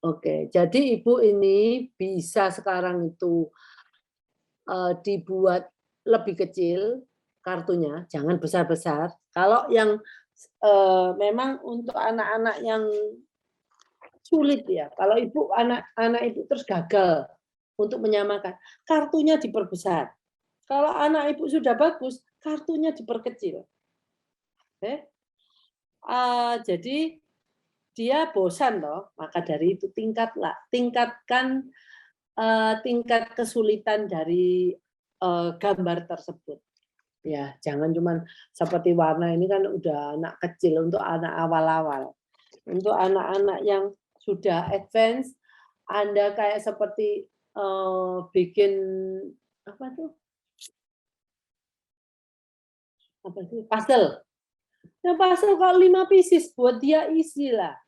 Oke, jadi Ibu ini bisa sekarang itu dibuat lebih kecil kartunya, jangan besar-besar. Kalau yang memang untuk anak-anak yang sulit ya, kalau Ibu anak-anak Ibu terus gagal untuk menyamakan, kartunya diperbesar. Kalau anak Ibu sudah bagus, kartunya diperkecil. Oke? Jadi dia bosan loh, maka dari itu tingkatkan tingkat kesulitan dari gambar tersebut. Ya, jangan cuman seperti warna ini kan udah anak kecil untuk anak awal-awal. Untuk anak-anak yang sudah advance, Anda kayak seperti bikin apa tuh? Apa sih? Puzzle. Nah, puzzle kalau 5 pieces buat dia isi lah.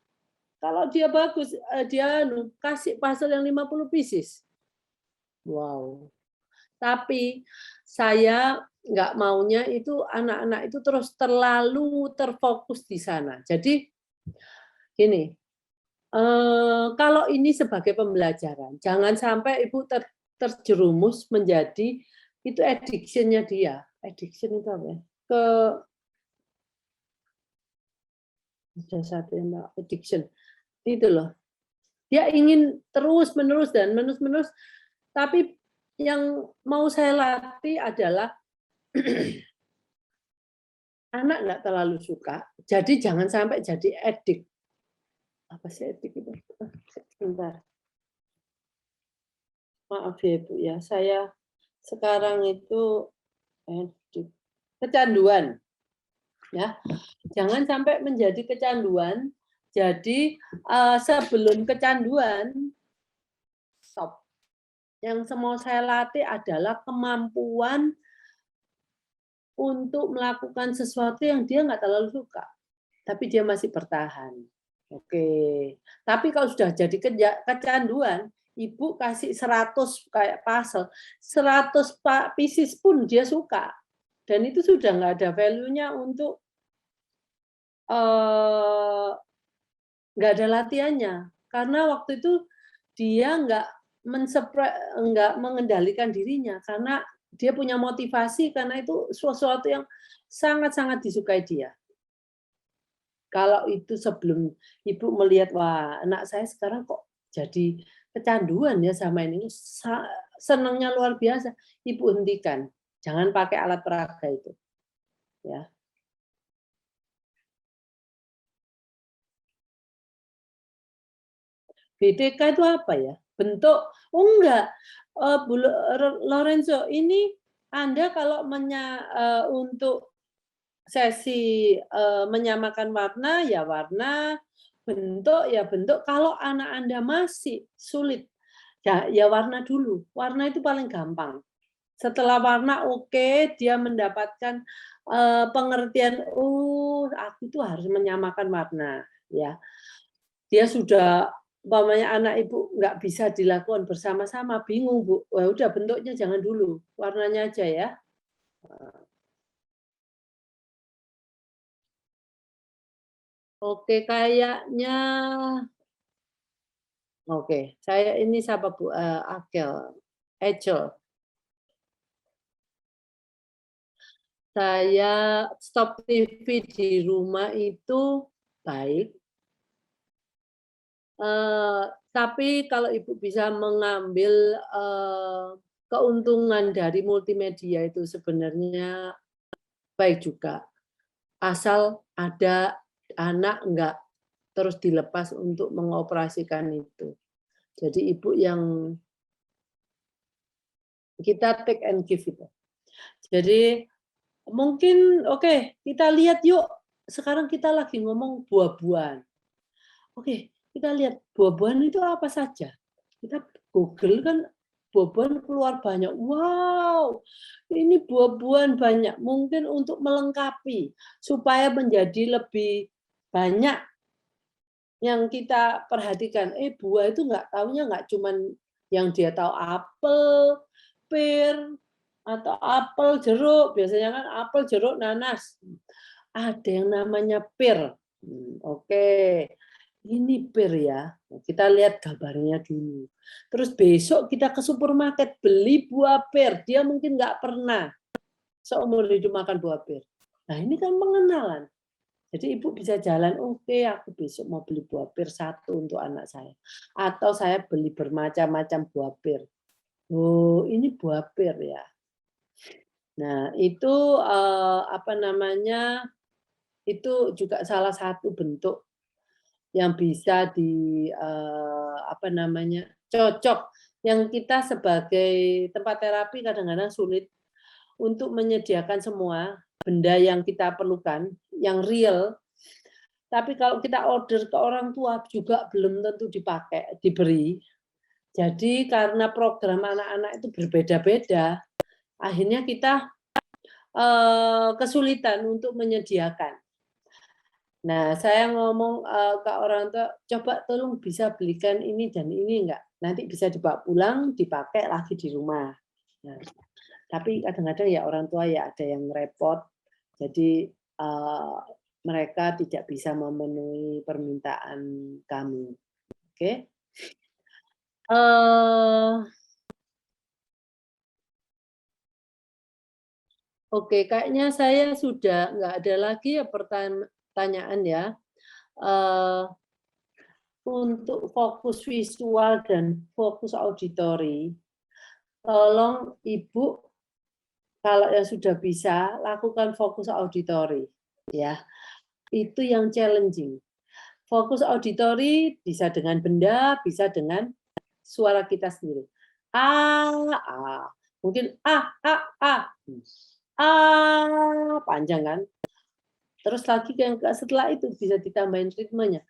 Kalau dia bagus, dia kasih puzzle yang 50 pieces. Wow. Tapi saya nggak maunya itu anak-anak itu terus terlalu terfokus di sana. Jadi gini, kalau ini sebagai pembelajaran, jangan sampai Ibu terjerumus menjadi itu addiction-nya dia. Addiction itu apa ya? Ada satu yang addiction. Itu loh. Dia ingin terus-menerus dan menerus-menerus, tapi yang mau saya latih adalah anak nggak terlalu suka, jadi jangan sampai jadi edik. Apa sih edik itu? Sebentar. Maaf ya Bu ya, saya sekarang itu edik. Kecanduan. Ya, jangan sampai menjadi kecanduan. Jadi sebelum kecanduan, stop. Yang mau saya latih adalah kemampuan untuk melakukan sesuatu yang dia nggak terlalu suka, tapi dia masih bertahan. Oke. Tapi kalau sudah jadi kecanduan, Ibu kasih 100 kayak puzzle, 100 pieces pun dia suka. Dan itu sudah nggak ada value-nya untuk nggak ada latihannya. Karena waktu itu dia nggak mengendalikan dirinya karena dia punya motivasi karena itu sesuatu yang sangat-sangat disukai dia. Kalau itu sebelum Ibu melihat, wah anak saya sekarang kok jadi kecanduan ya sama ini, senangnya luar biasa, Ibu hentikan. Jangan pakai alat peraga itu. Ya. BDK itu apa ya? Bentuk, oh enggak, Bu Lorenzo, ini Anda kalau untuk sesi menyamakan warna, ya warna, bentuk, ya bentuk. Kalau anak Anda masih sulit, ya warna dulu. Warna itu paling gampang. Setelah warna oke, dia mendapatkan pengertian, oh aku tuh harus menyamakan warna. Ya, dia sudah umpamanya anak Ibu nggak bisa dilakukan bersama-sama, bingung Bu. Wah udah bentuknya jangan dulu, warnanya aja ya. Oke, kayaknya oke. Saya ini siapa Bu? Ecel. Saya stop TV di rumah itu baik. Tapi kalau Ibu bisa mengambil keuntungan dari multimedia itu sebenarnya baik juga. Asal ada anak enggak terus dilepas untuk mengoperasikan itu. Jadi Ibu yang kita take and give itu. Jadi mungkin oke, kita lihat yuk. Sekarang kita lagi ngomong buah-buahan. Oke, kita lihat buah-buahan itu apa saja. Kita Google kan buah-buahan keluar banyak. Wow, ini buah-buahan banyak. Mungkin untuk melengkapi supaya menjadi lebih banyak yang kita perhatikan. Buah itu nggak taunya nggak cuman yang dia tahu apel, pir, atau apel, jeruk. Biasanya kan apel, jeruk, nanas. Ada yang namanya pir. Oke. ini pir ya, kita lihat gambarnya dulu. Terus besok kita ke supermarket beli buah pir, dia mungkin nggak pernah seumur hidup makan buah pir. Nah ini kan pengenalan. Jadi ibu bisa jalan, oke aku besok mau beli buah pir 1 untuk anak saya. Atau saya beli bermacam-macam buah pir. Oh ini buah pir ya. Nah itu apa namanya, itu juga salah satu bentuk yang bisa apa namanya, cocok. Yang kita sebagai tempat terapi kadang-kadang sulit untuk menyediakan semua benda yang kita perlukan, yang real. Tapi kalau kita order ke orang tua juga belum tentu dipakai, diberi. Jadi karena program anak-anak itu berbeda-beda, akhirnya kita kesulitan untuk menyediakan. Nah, saya ngomong ke orang tua, coba tolong bisa belikan ini dan ini enggak. Nanti bisa dibawa pulang, dipakai lagi di rumah. Nah, tapi kadang-kadang ya orang tua ya ada yang repot, jadi mereka tidak bisa memenuhi permintaan kami. Oke. Oke, kayaknya saya sudah nggak ada lagi ya pertanyaan ya. Untuk fokus visual dan fokus auditori, tolong Ibu kalau yang sudah bisa lakukan fokus auditori ya. Itu yang challenging. Fokus auditori bisa dengan benda, bisa dengan suara kita sendiri. Mungkin panjang kan? Terus lagi yang setelah itu bisa ditambahin ritmenya.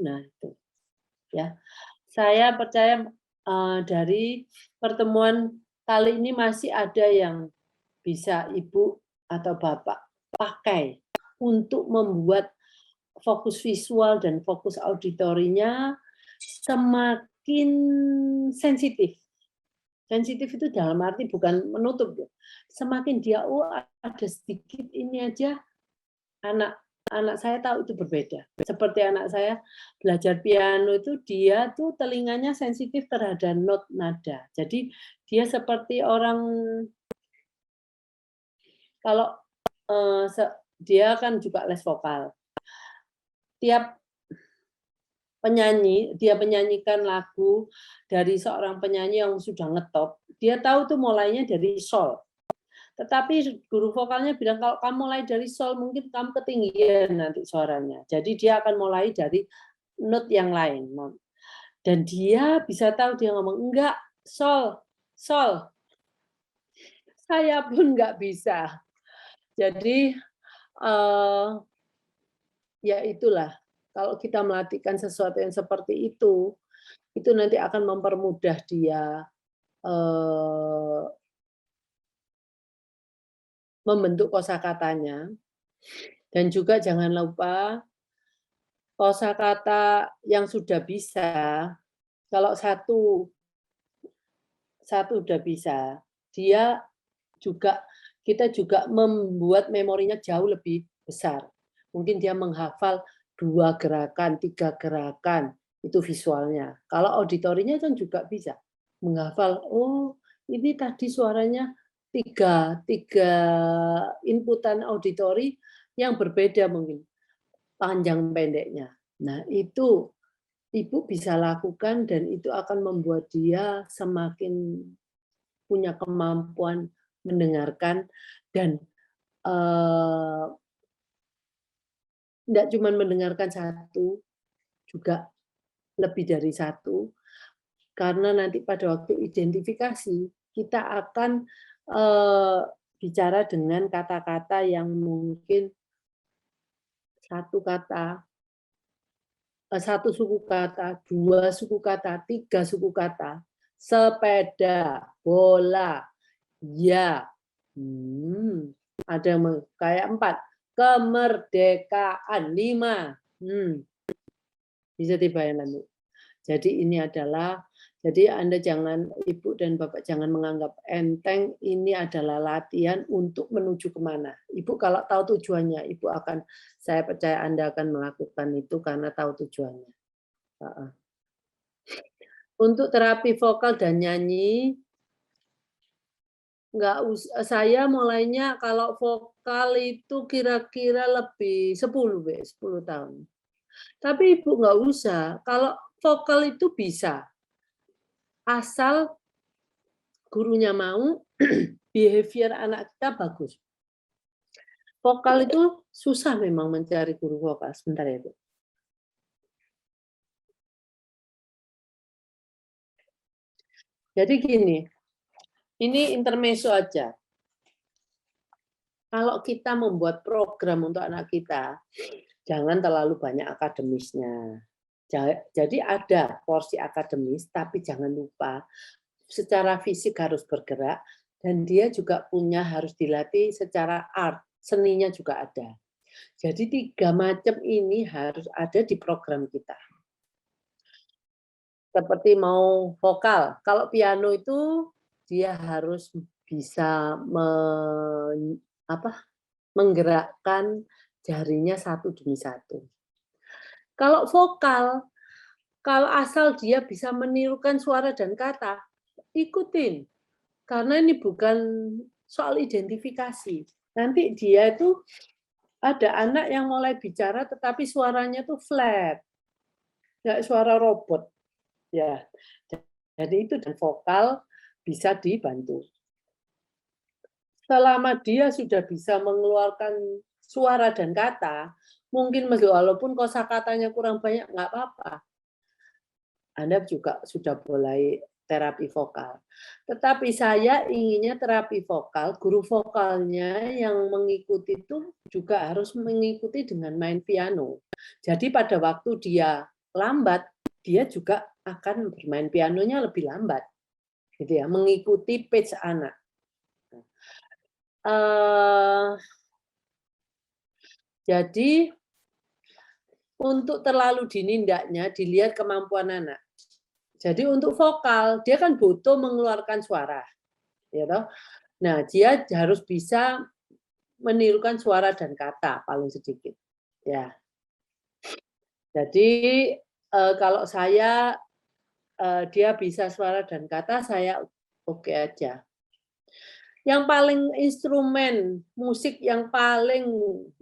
Nah itu ya. Saya percaya dari pertemuan kali ini masih ada yang bisa Ibu atau Bapak pakai untuk membuat fokus visual dan fokus auditorinya semakin sensitif. Sensitif itu dalam arti bukan menutup. Semakin dia, ada sedikit ini aja, anak saya tahu itu berbeda. Seperti anak saya belajar piano itu, dia tuh telinganya sensitif terhadap not nada. Jadi dia seperti orang, kalau dia kan juga les vokal. Tiap penyanyi, dia menyanyikan lagu dari seorang penyanyi yang sudah ngetop, dia tahu tuh mulainya dari sol. Tetapi guru vokalnya bilang, kalau kamu mulai dari sol, mungkin kamu ketinggian nanti suaranya. Jadi dia akan mulai dari not yang lain. Dan dia bisa tahu, dia ngomong, enggak, sol, sol. Saya pun nggak bisa. Jadi, ya itulah, kalau kita melatihkan sesuatu yang seperti itu nanti akan mempermudah dia membentuk kosakatanya. Dan juga jangan lupa kosakata yang sudah bisa, kalau satu udah bisa, kita juga membuat memorinya jauh lebih besar. Mungkin dia menghafal 2 gerakan, 3 gerakan, itu visualnya. Kalau auditorinya kan juga bisa menghafal, oh ini tadi suaranya 3 inputan auditori yang berbeda mungkin panjang pendeknya. Nah itu Ibu bisa lakukan dan itu akan membuat dia semakin punya kemampuan mendengarkan dan tidak cuma mendengarkan satu, juga lebih dari satu, karena nanti pada waktu identifikasi kita akan bicara dengan kata-kata yang mungkin satu kata, satu suku kata, 2 suku kata, 3 suku kata, sepeda, bola, ya, ada kayak 4, kemerdekaan, 5, bisa dibayangkan. Jadi ini adalah, Jadi Anda jangan, Ibu dan Bapak jangan menganggap enteng ini adalah latihan untuk menuju kemana. Ibu kalau tahu tujuannya, Ibu akan, saya percaya Anda akan melakukan itu karena tahu tujuannya. Untuk terapi vokal dan nyanyi, saya mulainya kalau vokal itu kira-kira lebih 10 tahun. Tapi Ibu nggak usah, kalau vokal itu bisa, asal gurunya mau, behavior anak kita bagus. Vokal itu susah memang mencari guru vokal. Sebentar ya, Bu. Jadi gini, ini intermezzo aja. Kalau kita membuat program untuk anak kita, jangan terlalu banyak akademisnya. Jadi ada porsi akademis, tapi jangan lupa secara fisik harus bergerak, dan dia juga harus dilatih secara art, seninya juga ada. Jadi 3 macam ini harus ada di program kita. Seperti mau vokal, kalau piano itu dia harus bisa menggerakkan jarinya satu demi satu. Kalau vokal, kalau asal dia bisa menirukan suara dan kata, ikutin. Karena ini bukan soal identifikasi. Nanti dia itu ada anak yang mulai bicara tetapi suaranya tuh flat. Kayak suara robot. Ya. Jadi itu dan vokal bisa dibantu. Selama dia sudah bisa mengeluarkan suara dan kata, mungkin walaupun kosakatanya kurang banyak, nggak apa-apa. Anda juga sudah mulai terapi vokal. Tetapi saya inginnya terapi vokal, guru vokalnya yang mengikuti itu juga harus mengikuti dengan main piano. Jadi pada waktu dia lambat, dia juga akan bermain pianonya lebih lambat. Gitu ya, mengikuti pitch anak. Jadi untuk terlalu dini hendaknya dilihat kemampuan anak. Jadi untuk vokal, dia kan butuh mengeluarkan suara. Ya toh? Nah, dia harus bisa menirukan suara dan kata paling sedikit. Ya. Jadi kalau saya dia bisa suara dan kata, saya oke aja. Yang paling instrumen musik yang paling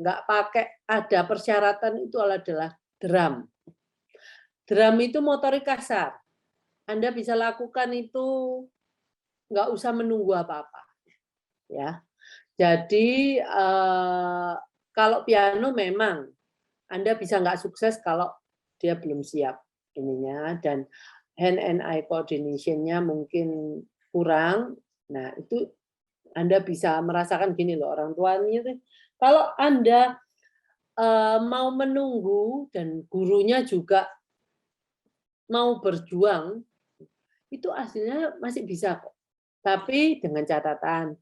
nggak pakai ada persyaratan itu adalah drum. Drum itu motorik kasar. Anda bisa lakukan itu nggak usah menunggu apa-apa. Ya. Jadi kalau piano memang Anda bisa nggak sukses kalau dia belum siap ininya, dan hand and eye coordination-nya mungkin kurang. Nah, itu Anda bisa merasakan gini loh, orang tuanya kalau Anda mau menunggu dan gurunya juga mau berjuang, itu hasilnya masih bisa kok. Tapi dengan catatan,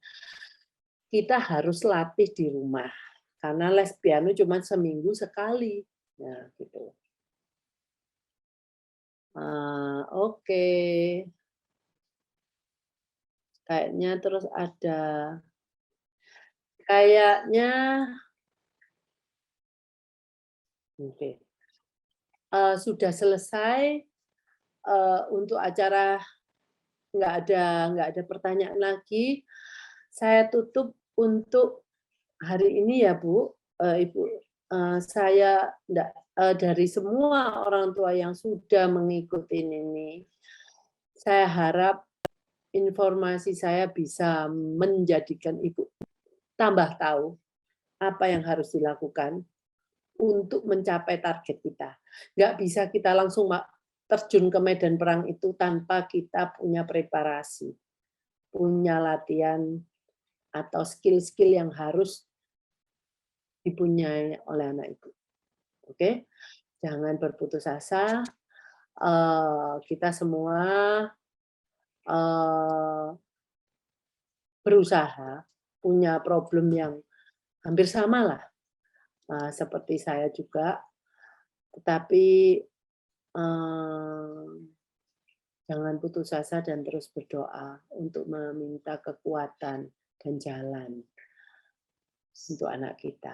kita harus latih di rumah. Karena les piano cuma seminggu sekali. Nah, gitu. Oke. Kayaknya terus ada. Kayaknya. Oke. Sudah selesai untuk acara, nggak ada pertanyaan lagi. Saya tutup untuk hari ini ya Bu, Ibu. Saya dari semua orang tua yang sudah mengikuti ini, saya harap informasi saya bisa menjadikan Ibu tambah tahu apa yang harus dilakukan untuk mencapai target kita. Nggak bisa kita langsung terjun ke medan perang itu tanpa kita punya preparasi, punya latihan atau skill-skill yang harus dipunyai oleh anak Ibu. Oke, jangan berputus asa. Kita semua berusaha, punya problem yang hampir sama lah, seperti saya juga. Tetapi Jangan putus asa dan terus berdoa untuk meminta kekuatan dan jalan untuk anak kita.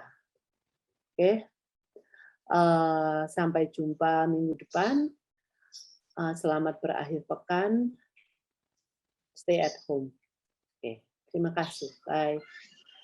Oke, sampai jumpa minggu depan. Selamat berakhir pekan. Stay at home. Oke, terima kasih. Bye.